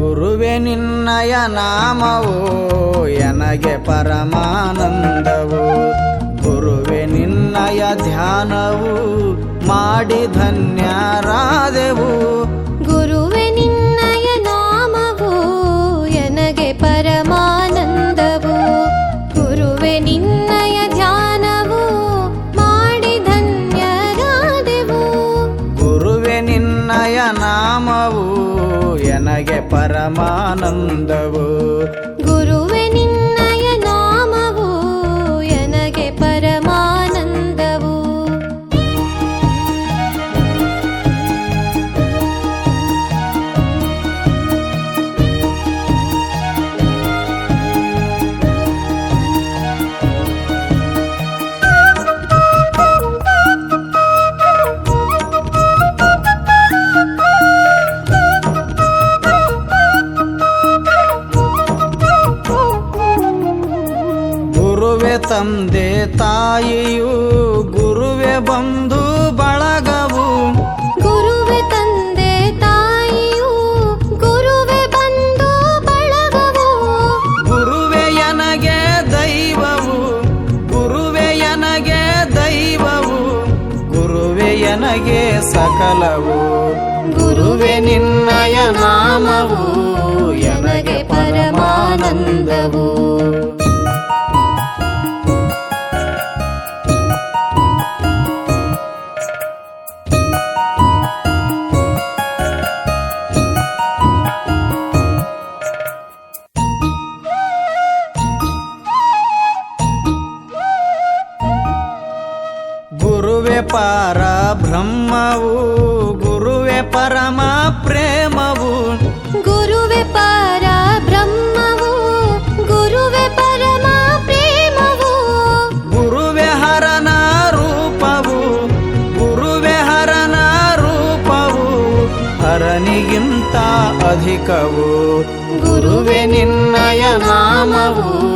ಗುರುವೆ ನಿನ್ನಯ ನಾಮವು ಎನಗೆ ಪರಮಾನಂದವು. ಗುರುವೆ ನಿನ್ನಯ ಧ್ಯಾನವು ಮಾಡಿ ಧನ್ಯರಾದೆವು. ಗುರುವೆ ನಿನ್ನಯ ನಾಮವು ಎನಗೆ ಪರಮಾನಂದವು. ಗುರುವೆ ನಿನ್ನಯ ಧ್ಯಾನವು ಮಾಡಿ ಧನ್ಯರಾದೆವು. ಗುರುವೆ ನಿನ್ನಯ ನಾಮವು ಎನಗೆ ಪರಮಾನಂದವು. ಗುರುವೆ ನಿನ್ನಯ ನಾಮವು ಎನಗೆ ಪರಮಾನಂದವು. ಗುರುವೆ ತಂದೆ ತಾಯಿಯು ಗುರುವೆ ಬಂಧು ಬಳಗವು. ಗುರುವೆ ತಂದೆ ತಾಯಿಯು ಗುರುವೆ ಬಂಧು ಬಳಗವು. ಗುರುವೆ ಎನಗೆ ದೈವವು. ಗುರುವೆ ಎನಗೆ ದೈವವು. ಗುರುವೆ ಎನಗೆ ಸಕಲವು. ಗುರುವೆ ನಿನ್ನಯ ನಾಮವು ಎನಗೆ ಪರಮಾನಂದವು. ಗುರುವೆ ಪರ ಬ್ರಹ್ಮವು. ಗುರುವೆ ಪರಮ ಪ್ರೇಮವು. ಗುರುವೆ ಪರ ಬ್ರಹ್ಮವು. ಗುರುವೆ ಪರಮ ಪ್ರೇಮವು. ಗುರುವೆ ಹರನ ರೂಪವು. ಗುರುವೆ ಹರನ ರೂಪವು ಹರನಿಗಿಂತ ಅಧಿಕವು. ಗುರುವೆ ನಿನ್ನಯ ನಾಮವು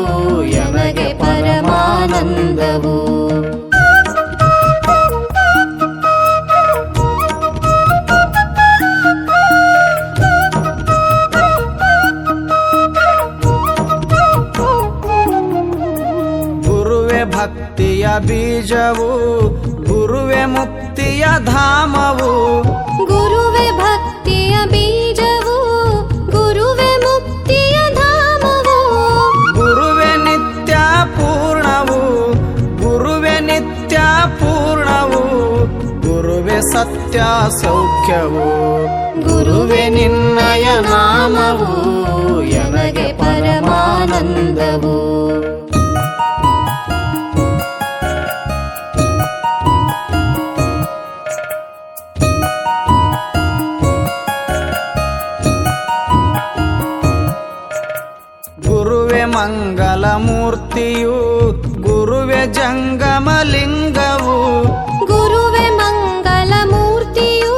ಎನಗೆ ಪರಮಾನಂದವು. ಭಕ್ತಿಯ ಬೀಜವು. ಗುರುವೆ ಮುಕ್ತಿಯ ಧಾಮವು. ಗುರುವೆ ಭಕ್ತಿಯ ಬೀಜವು. ಗುರುವೆ ಮುಕ್ತಿಯ ಧಾಮವು. ಗುರುವೆ ನಿತ್ಯ ಪೂರ್ಣವು. ಗುರುವೆ ನಿತ್ಯ ಪೂರ್ಣವು. ಗುರುವೆ ಸತ್ಯ ಸೌಖ್ಯವು. ಗುರುವೆ ನಿನ್ನಯ ನಾಮವು ಎನಗೆ ಪರಮಾನಂದವು. ಗುರುವೆ ಮಂಗಲ ಮೂರ್ತಿಯು. ಗುರುವೆ ಜಂಗಮಲಿಂಗವು. ಗುರುವೆ ಮಂಗಲ ಮೂರ್ತಿಯು.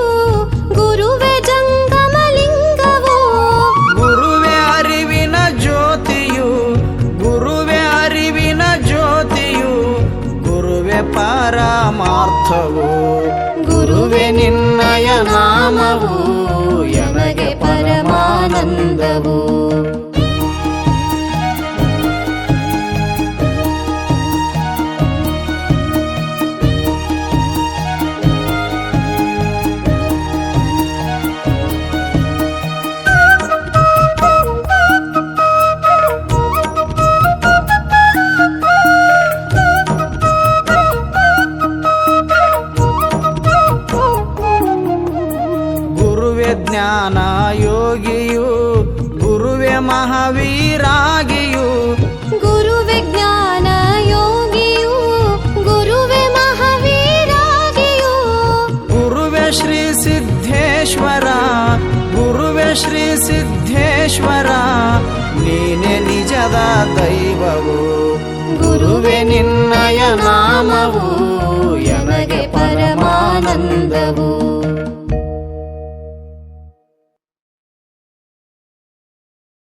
ಗುರುವೆ ಜಂಗಮಲಿಂಗವು. ಗುರುವೆ ಅರಿವಿನ ಜ್ಯೋತಿಯು. ಗುರುವೆ ಅರಿವಿನ ಜ್ಯೋತಿಯು. ಗುರುವೆ ಪರಮಾರ್ಥವು. ಗುರುವೆ ನಿನ್ನಯ ನಾಮವು ಎನಗೆ ಪರಮಾನಂದವು. ಜ್ಞಾನ ಯೋಗಿಯು. ಗುರುವೆ ಮಹಾವೀರಾಗಿಯು. ಗುರುವೆ ಜ್ಞಾನ ಯೋಗಿಯು. ಗುರುವೆ ಮಹಾವೀರಾಗಿಯು. ಗುರುವೆ ಶ್ರೀ ಸಿದ್ಧೇಶ್ವರ. ಗುರುವೆ ಶ್ರೀ ಸಿದ್ಧೇಶ್ವರ ನೀನೆ ನಿಜದ ದೈವವು. ಗುರುವೆ ನಿನ್ನಯ ನಾಮವು ಎನಗೆ ಪರಮಾನಂದವು.